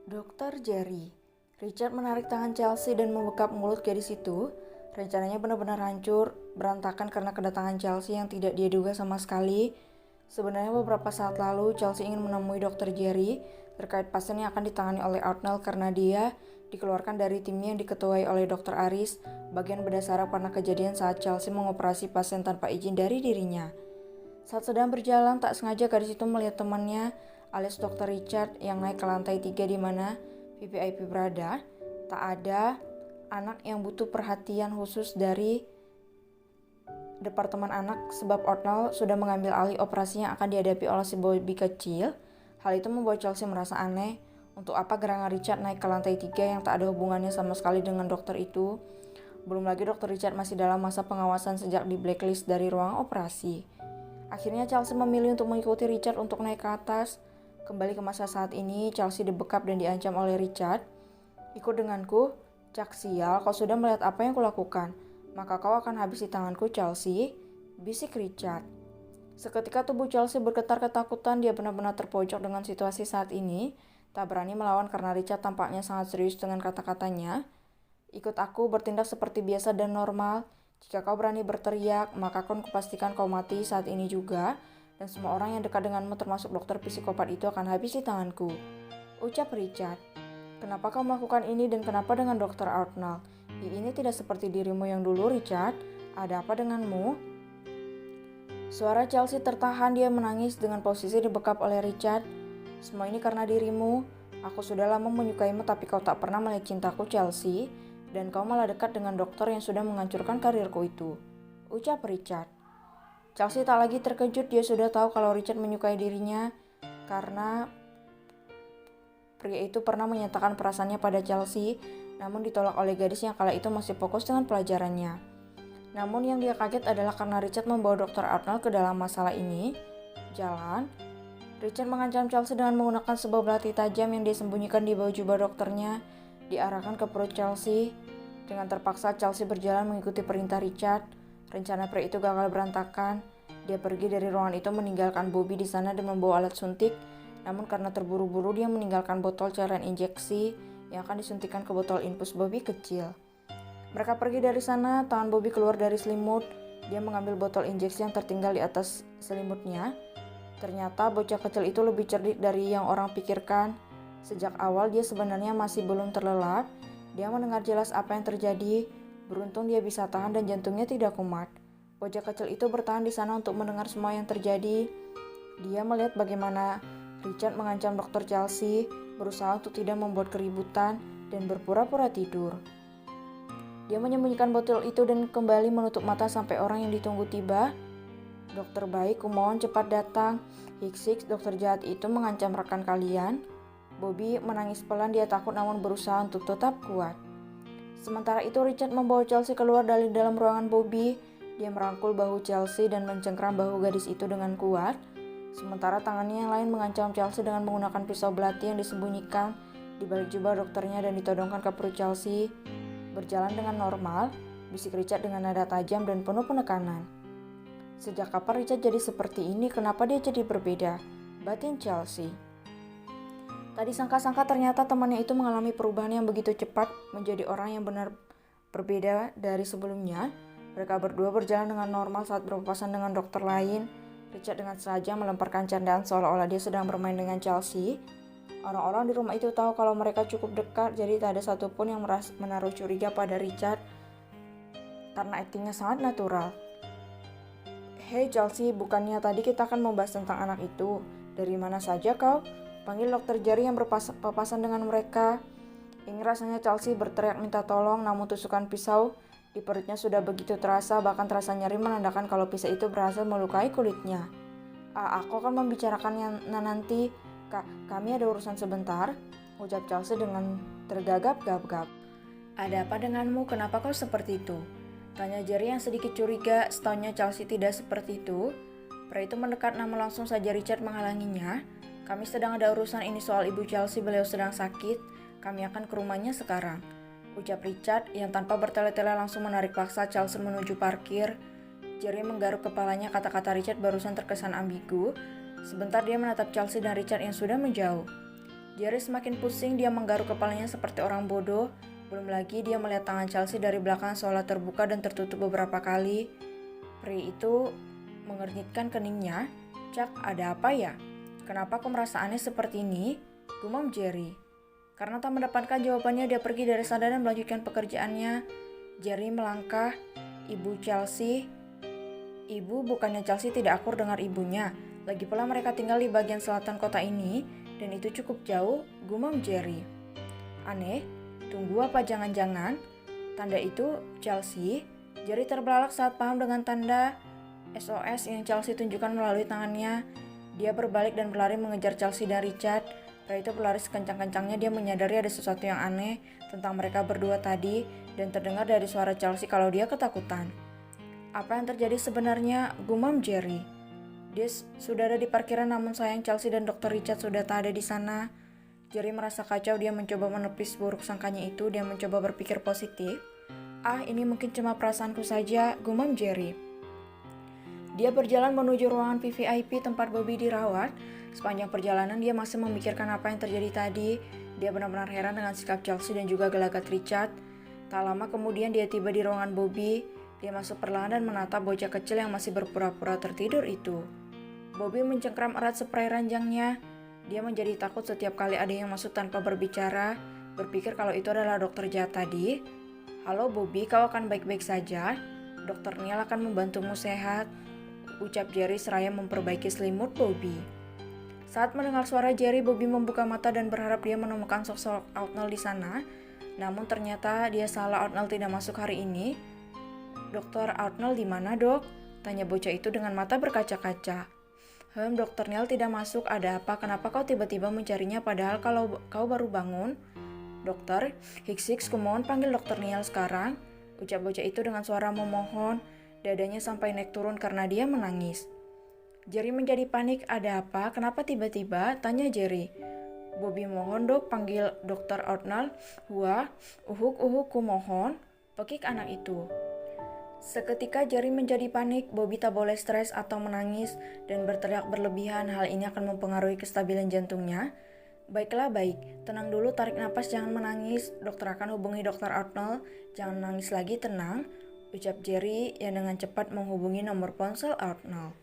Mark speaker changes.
Speaker 1: Dokter Jerry. Richard menarik tangan Chelsea dan membekap mulut gadis itu. Rencananya benar-benar hancur, berantakan karena kedatangan Chelsea yang tidak dia duga sama sekali. Sebenarnya beberapa saat lalu Chelsea ingin menemui Dokter Jerry terkait pasien yang akan ditangani oleh Arnold karena dia dikeluarkan dari timnya yang diketuai oleh Dr. Aris, bagian bedah saraf karena kejadian saat Chelsea mengoperasi pasien tanpa izin dari dirinya. Saat sedang berjalan, tak sengaja gadis itu melihat temannya alias Dr. Richard yang naik ke lantai 3 di mana VVIP berada. Tak ada anak yang butuh perhatian khusus dari departemen anak sebab Arnold sudah mengambil alih operasi yang akan dihadapi oleh si Bobby kecil. Hal itu membuat Chelsea merasa aneh. Untuk apa gerangan Richard naik ke lantai 3 yang tak ada hubungannya sama sekali dengan dokter itu? Belum lagi Dr. Richard masih dalam masa pengawasan sejak di blacklist dari ruang operasi. Akhirnya Chelsea memilih untuk mengikuti Richard untuk naik ke atas. Kembali ke masa saat ini, Chelsea dibekap dan diancam oleh Richard. Ikut denganku, Cak sial, kau sudah melihat apa yang kulakukan. Maka kau akan habis di tanganku, Chelsea, bisik Richard. Seketika tubuh Chelsea bergetar ketakutan, dia benar-benar terpojok dengan situasi saat ini. Tak berani melawan karena Richard tampaknya sangat serius dengan kata-katanya. Ikut aku, bertindak seperti biasa dan normal. Jika kau berani berteriak, maka akan kupastikan kau mati saat ini juga. Dan semua orang yang dekat denganmu termasuk dokter psikopat itu akan habis di tanganku. Ucap Richard. Kenapa kau melakukan ini dan kenapa dengan Dr. Arnold? Ini tidak seperti dirimu yang dulu, Richard. Ada apa denganmu? Suara Chelsea tertahan, dia menangis dengan posisi dibekap oleh Richard. Semua ini karena dirimu. Aku sudah lama menyukaimu tapi kau tak pernah melihat cintaku, Chelsea. Dan kau malah dekat dengan dokter yang sudah menghancurkan karirku itu. Ucap Richard. Chelsea tak lagi terkejut, dia sudah tahu kalau Richard menyukai dirinya karena pria itu pernah menyatakan perasaannya pada Chelsea, namun ditolak oleh gadis yang kala itu masih fokus dengan pelajarannya. Namun yang dia kaget adalah karena Richard membawa Dr. Arnold ke dalam masalah ini. Jalan, Richard mengancam Chelsea dengan menggunakan sebuah belati tajam yang dia sembunyikan di bawah jubah dokternya, diarahkan ke perut Chelsea. Dengan terpaksa Chelsea berjalan mengikuti perintah Richard. Rencana pria itu gagal berantakan. Dia pergi dari ruangan itu meninggalkan Bobby di sana dan membawa alat suntik. Namun karena terburu-buru dia meninggalkan botol cairan injeksi yang akan disuntikkan ke botol infus Bobby kecil. Mereka pergi dari sana, tangan Bobby keluar dari selimut. Dia mengambil botol injeksi yang tertinggal di atas selimutnya. Ternyata bocah kecil itu lebih cerdik dari yang orang pikirkan. Sejak awal dia sebenarnya masih belum terlelap. Dia mendengar jelas apa yang terjadi. Beruntung dia bisa tahan dan jantungnya tidak kumat. Bocah kecil itu bertahan di sana untuk mendengar semua yang terjadi. Dia melihat bagaimana Richard mengancam Dr. Chelsea, berusaha untuk tidak membuat keributan dan berpura-pura tidur. Dia menyembunyikan botol itu dan kembali menutup mata sampai orang yang ditunggu tiba. Dokter baik, kumohon cepat datang. Hiks, dokter jahat itu mengancam rekan kalian. Bobby menangis pelan, dia takut namun berusaha untuk tetap kuat. Sementara itu Richard membawa Chelsea keluar dari dalam ruangan Bobby. Dia merangkul bahu Chelsea dan mencengkram bahu gadis itu dengan kuat. Sementara tangannya yang lain mengancam Chelsea dengan menggunakan pisau belati yang disembunyikan di balik jubah dokternya dan ditodongkan ke perut Chelsea. Berjalan dengan normal, bisik Richard dengan nada tajam dan penuh penekanan. Sejak kapan Richard jadi seperti ini? Kenapa dia jadi berbeda? Batin Chelsea. Tadi sangka-sangka ternyata temannya itu mengalami perubahan yang begitu cepat menjadi orang yang benar berbeda dari sebelumnya. Mereka berdua berjalan dengan normal saat berpapasan dengan dokter lain. Richard dengan sengaja melemparkan candaan seolah-olah dia sedang bermain dengan Chelsea. Orang-orang di rumah itu tahu kalau mereka cukup dekat, jadi tak ada satupun yang menaruh curiga pada Richard karena aktingnya sangat natural. Hei Chelsea, bukannya tadi kita akan membahas tentang anak itu? Dari mana saja kau? Panggil dokter Jerry yang berpapasan dengan mereka. Ingin rasanya Chelsea berteriak minta tolong, namun tusukan pisau di perutnya sudah begitu terasa, bahkan terasa nyeri menandakan kalau pisau itu berhasil melukai kulitnya. Aku akan membicarakannya nanti. Kami ada urusan sebentar, ucap Chelsea dengan tergagap-gagap. Ada apa denganmu? Kenapa kau seperti itu? Tanya Jerry yang sedikit curiga, setaunya Chelsea tidak seperti itu. Pria itu mendekat namun langsung saja Richard menghalanginya. Kami sedang ada urusan ini soal ibu Chelsea, beliau sedang sakit. Kami akan ke rumahnya sekarang. Ucap Richard yang tanpa bertele-tele langsung menarik paksa Chelsea menuju parkir. Jerry menggaruk kepalanya, kata-kata Richard barusan terkesan ambigu. Sebentar dia menatap Chelsea dan Richard yang sudah menjauh. Jerry semakin pusing, dia menggaruk kepalanya seperti orang bodoh. Belum lagi dia melihat tangan Chelsea dari belakang seolah terbuka dan tertutup beberapa kali. Pria itu mengernyitkan keningnya. "Cak, ada apa ya? Kenapa kau merasa aneh seperti ini?" gumam Jerry. Karena tak mendapatkan jawabannya, dia pergi dari sana dan melanjutkan pekerjaannya. Jerry melangkah. "Ibu Chelsea." "Ibu, bukannya Chelsea tidak akur dengan ibunya. Lagi pula mereka tinggal di bagian selatan kota ini, dan itu cukup jauh," gumam Jerry. "Aneh? Tunggu, apa jangan-jangan tanda itu Chelsea?" Jerry terbelalak saat paham dengan tanda SOS yang Chelsea tunjukkan melalui tangannya. Dia berbalik dan berlari mengejar Chelsea dan Richard. Pria itu berlari sekencang-kencangnya. Dia menyadari ada sesuatu yang aneh tentang mereka berdua tadi, dan terdengar dari suara Chelsea kalau dia ketakutan. "Apa yang terjadi sebenarnya?" gumam Jerry. "Dia sudah ada di parkiran, namun sayang Chelsea dan Dr. Richard sudah tak ada di sana." Jerry merasa kacau. Dia mencoba menepis buruk sangkanya itu. Dia mencoba berpikir positif. Ini mungkin cuma perasaanku saja," gumam Jerry. Dia berjalan menuju ruangan VVIP tempat Bobby dirawat. Sepanjang perjalanan dia masih memikirkan apa yang terjadi tadi. Dia benar-benar heran dengan sikap Chelsea dan juga gelagat Richard. Tak lama kemudian dia tiba di ruangan Bobby. Dia masuk perlahan dan menatap bocah kecil yang masih berpura-pura tertidur itu. Bobby mencengkram erat spray ranjangnya. Dia menjadi takut setiap kali ada yang masuk tanpa berbicara. Berpikir kalau itu adalah dokter jahat tadi. "Halo Bobby, kau akan baik-baik saja? Dokter Neil akan membantumu sehat," ucap Jerry seraya memperbaiki selimut Bobby. Saat mendengar suara Jerry, Bobby membuka mata dan berharap dia menemukan sosok Outnell di sana. Namun ternyata dia salah, Outnell tidak masuk hari ini. "Dokter Outnell di mana, Dok?" tanya bocah itu dengan mata berkaca-kaca. Dokter Neil tidak masuk. Ada apa? Kenapa kau tiba-tiba mencarinya padahal kalau kau baru bangun?" "Dokter, Hicks, kumohon panggil Dokter Neil sekarang," ucap bocah itu dengan suara memohon. Dadanya sampai naik turun karena dia menangis. Jerry menjadi panik. "Ada apa? Kenapa tiba-tiba?" tanya Jerry. "Bobby mohon, Dok, panggil Dokter Outnell." "Wah, uhuk, kumohon," pekik anak itu. Seketika Jerry menjadi panik. Bobby tak boleh stres atau menangis dan berteriak berlebihan. Hal ini akan mempengaruhi kestabilan jantungnya. "Baiklah, baik. Tenang dulu, tarik napas, jangan menangis. Dokter akan hubungi Dokter Outnell. Jangan menangis lagi, tenang," ucap Jerry yang dengan cepat menghubungi nomor ponsel Outnell.